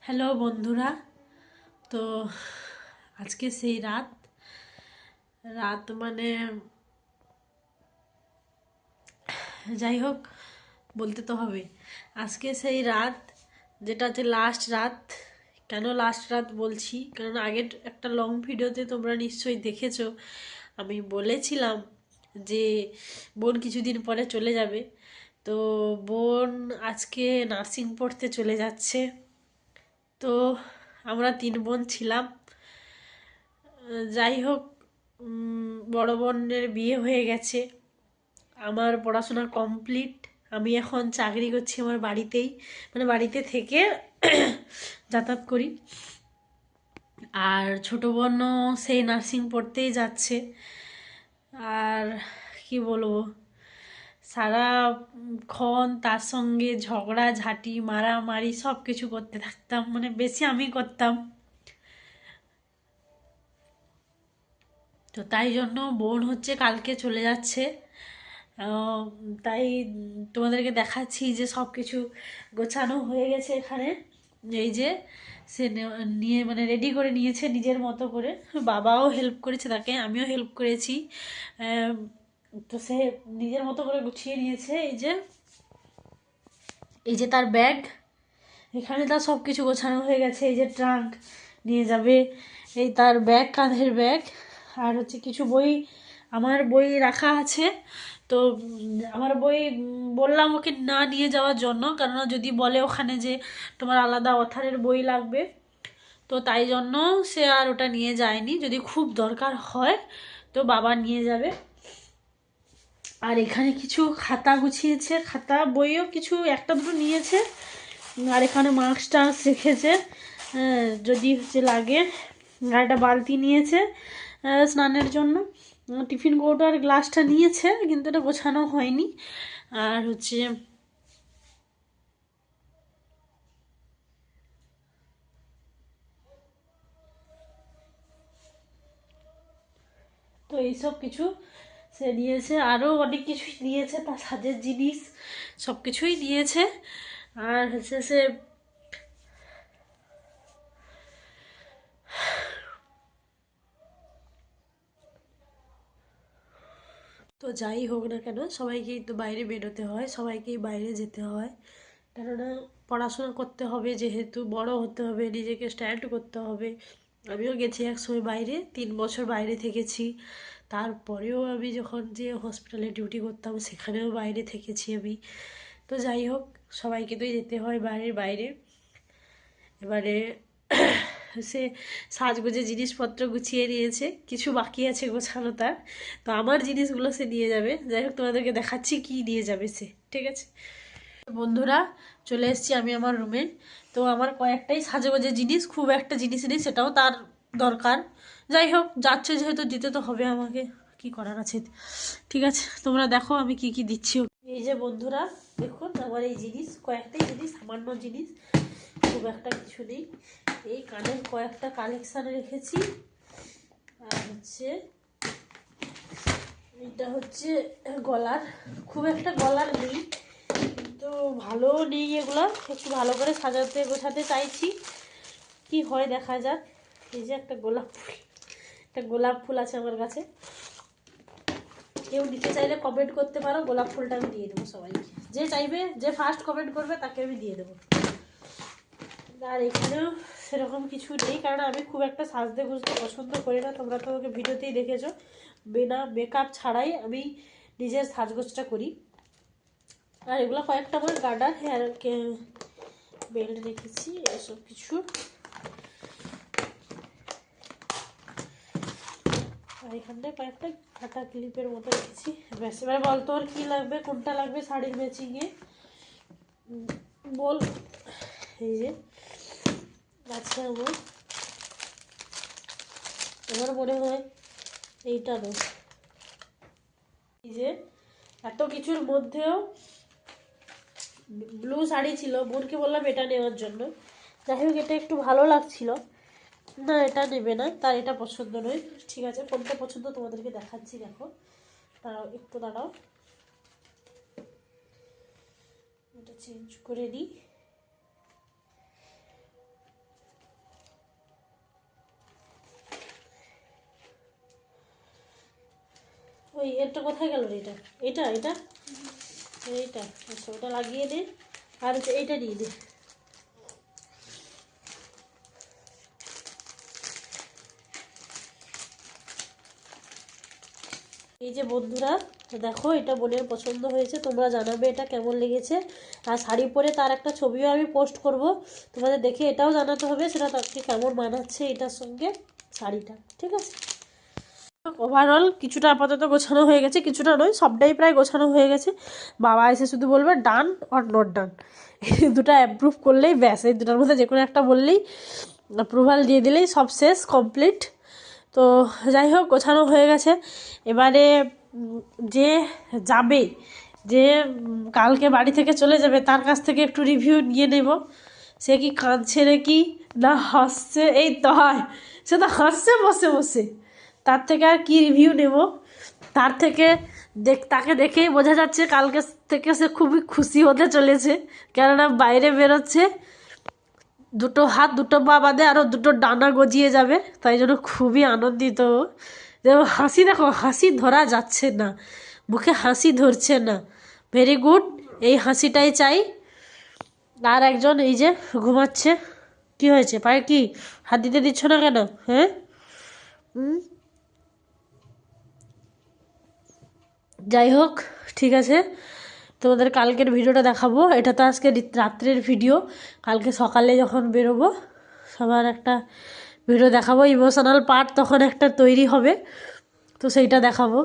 Hello বন্ধুরা। তো আজকে সেই রাত রাত মানে যাই হোক, বলতে তো হবে। আজকে সেই রাত, যেটা হচ্ছে লাস্ট রাত। কেন লাস্ট রাত বলছি, কারণ আগের একটা লং ভিডিওতে তোমরা নিশ্চয়ই দেখেছো, আমি বলেছিলাম যে বোন কিছুদিন পরে চলে যাবে। তো বোন আজকে নার্সিং পড়তে চলে যাচ্ছে। তো আমরা 3 বোন ছিলাম। যাই হোক, বড় বোনের বিয়ে হয়ে গেছে, আমার পড়াশোনা কমপ্লিট। আমি এখন চাকরি করছি আমার বাড়িতেই, মানে বাড়িতে থেকে যাতায়াত করি। আর ছোট বোনও সেই নার্সিং পড়তেই যাচ্ছে। আর কি বলবো, সারাক্ষণ তার সঙ্গে ঝগড়া ঝাঁটি মারামারি সব কিছু করতে থাকতাম, মানে বেশি আমি করতাম। তো তাই জন্য বোন হচ্ছে কালকে চলে যাচ্ছে। আহ, তাই তোমাদেরকে দেখাচ্ছি যে সব কিছু গোছানো হয়ে গেছে এখানে। এই যে সে নিয়ে মানে রেডি করে নিয়েছে নিজের মতো করে। বাবাও হেল্প করেছে তাকে, আমিও হেল্প করেছি। আহ, তো সে নিজের মতো করে গুছিয়ে নিয়েছে। এই যে তার ব্যাগ, এখানে তার সব কিছু গোছানো হয়ে গেছে। এই যে ট্রাঙ্ক নিয়ে যাবে, এই তার ব্যাগ, কাঁধের ব্যাগ। আর হচ্ছে কিছু বই, আমার বই রাখা আছে। তো আমার বই বললাম ওকে না নিয়ে যাওয়ার জন্য, কেননা যদি বলে ওখানে যে তোমার আলাদা অথারের বই লাগবে, তো তাই জন্য সে আর ওটা নিয়ে যায়নি। যদি খুব দরকার হয় তো বাবা নিয়ে যাবে। আর এখানে কিছু খাতা গুছিয়েছে, খাতা বইও কিছু একটা দুটো নিয়েছে। আর এখানে মাস্ক টাস্ক রেখেছে, যদি হচ্ছে লাগে। আর একটা বালতি নিয়েছে স্নানের জন্য। টিফিন কৌটো আর গ্লাসটা নিয়েছে, কিন্তু এটা গোছানো হয়নি। আর হচ্ছে তো এইসব কিছু সে নিয়েছে, আরও অনেক কিছুই নিয়েছে, তার সাজের জিনিস সব কিছুই নিয়েছে। আর হচ্ছে সে তো যাই হোক না কেন, সবাইকেই তো বাইরে বেরোতে হয়, সবাইকেই বাইরে যেতে হয়। কেননা পড়াশোনা করতে হবে, যেহেতু বড় হতে হবে, নিজেকে স্ট্যান্ড করতে হবে। আমিও গেছি এক সময় বাইরে, 3 বছর বাইরে থেকেছি। তারপরেও আমি যখন যে হসপিটালে ডিউটি করতাম সেখানেও বাইরে থেকেছি আমি। তো যাই হোক, সবাইকে তো যেতে হয় বাইরের বাইরে। এবারে সে সাজগোজে জিনিসপত্র গুছিয়ে নিয়েছে, কিছু বাকি আছে গোছানো তার। তো আমার জিনিসগুলো সে নিয়ে যাবে। যাই হোক, তোমাদেরকে দেখাচ্ছি কি নিয়ে যাবে সে, ঠিক আছে? বন্ধুরা, চলে এসেছি আমি আমার রুমে। তো আমার কয়েকটাই সাজগোজের জিনিস, খুব একটা জিনিস নেই, সেটাও তার দরকার। যাই হোক, যাচ্ছে যেহেতু দিতে তো হবে আমাকে, কি করার আছে। ঠিক আছে, তোমরা দেখো আমি কি কি দিচ্ছি ওকে। এই যে বন্ধুরা, দেখুন আমার এই জিনিস, কয়েকটাই জিনিস, সামান্য জিনিস, খুব একটা কিছু নেই। এই কানের কয়েকটা কালেকশন রেখেছি। আর হচ্ছে এটা হচ্ছে গলার, খুব একটা গলার নেই, কিন্তু ভালো নেই এগুলো, একটু ভালো করে সাজাতে গোছাতে চাইছি, কি হয় দেখা যাক। এই যে একটা গোলাপ ফুল, একটা গোলাপ ফুল আছে আমার কাছে। কেউ নিতে চাইলে কমেন্ট করতে পারো, গোলাপ ফুলটা আমি দিয়ে দেবো সবাইকে। যে চাইবে, যে ফার্স্ট কমেন্ট করবে তাকে আমি দিয়ে দেবো। আর এখানেও সেরকম কিছু নেই, কারণ আমি খুব একটা সাজতে গুজতে পছন্দ করি না। তোমরা তো আমাকে ভিডিওতেই দেখেছো, বিনা মেকআপ ছাড়াই আমি নিজের সাজগোজটা করি। আর এগুলো কয়েকটা আমার গার্ডার হেয়ার বেল্ট রেখেছি, এসব কিছু। আর এখানটায় কয়েকটা কাটা ক্লিপের মতো রেখেছি। ব্যাস, এবার বল তোর কী লাগবে, কোনটা লাগবে শাড়ির ম্যাচিংয়ে বল। এই যে আচ্ছা, আমার আমার মনে হয় এইটা না। এই যে এত কিছুর মধ্যেও ব্লু শাড়ি ছিল, বোনকে বললাম এটা নেওয়ার জন্য। যাই হোক, এটা একটু ভালো লাগছিল না, এটা নেবে না, তার এটা পছন্দ নয়। ঠিক আছে, কোনটা পছন্দ তোমাদেরকে দেখাচ্ছি, দেখো। দাঁড়াও, একটু দাঁড়াও, এটা চেঞ্জ করে নিই। ওই এটা কোথায় গেল রে? এটা এটা এটা এইটা, আচ্ছা ওটা লাগিয়ে দে। আর এইটা নিয়ে দে। এই যে বন্ধুরা দেখো, এটা বোনের পছন্দ হয়েছে, তোমরা জানাবে এটা কেমন লেগেছে। আর শাড়ি পরে তার একটা ছবিও আমি পোস্ট করব, তোমাদের দেখে এটাও জানাতে হবে সেটা তাকে কেমন মানাচ্ছে এটার সঙ্গে শাড়িটা, ঠিক আছে? ওভারঅল কিছুটা আপাতত গোছানো হয়ে গেছে, কিছুটা নয় সবটাই প্রায় গোছানো হয়ে গেছে। বাবা এসে শুধু বলবে ডান অর নট ডান, এই দুটো অ্যাপ্রুভ করলেই ব্যাস, এই দুটার মধ্যে যে কোনো একটা বললেই, অ্যাপ্রুভাল দিয়ে দিলেই সব শেষ, কমপ্লিট। তো যাই হোক গোছানো হয়ে গেছে। এবারে যে যাবে, যে কালকে বাড়ি থেকে চলে যাবে, তার কাছ থেকে একটু রিভিউ নিয়ে নেব। সে কি কাঁদছে নাকি না হাসছে, এই তো হয়, সে তো হাসছে বসে বসে, তার থেকে আর কি রিভিউ নেব। তার থেকে তাকে দেখেই বোঝা যাচ্ছে কালকে থেকে সে খুবই খুশি হতে চলেছে, কেননা বাইরে বেরোচ্ছে, দুটো হাত দুটো পা বাদে আরও দুটো ডানা গজিয়ে যাবে, তাই জন্য খুবই আনন্দিত। যেমন হাসি দেখো, হাসি ধরা যাচ্ছে না, মুখে হাসি ধরছে না, ভেরি গুড, এই হাসিটাই চাই। আর একজন এই যে ঘুমাচ্ছে, কি হয়েছে পায়ে, কি হাত দিতে দিচ্ছ না কেন? হ্যাঁ যাই হোক ঠিক আছে, তোমাদের কালকের ভিডিওটা দেখাবো। এটা তো আজকে রাত্রের ভিডিও, কালকে সকালে যখন বেরোবো সবার একটা ভিডিও দেখাবো, ইমোশনাল পার্ট তখন একটা তৈরি হবে, তো সেইটা দেখাবো।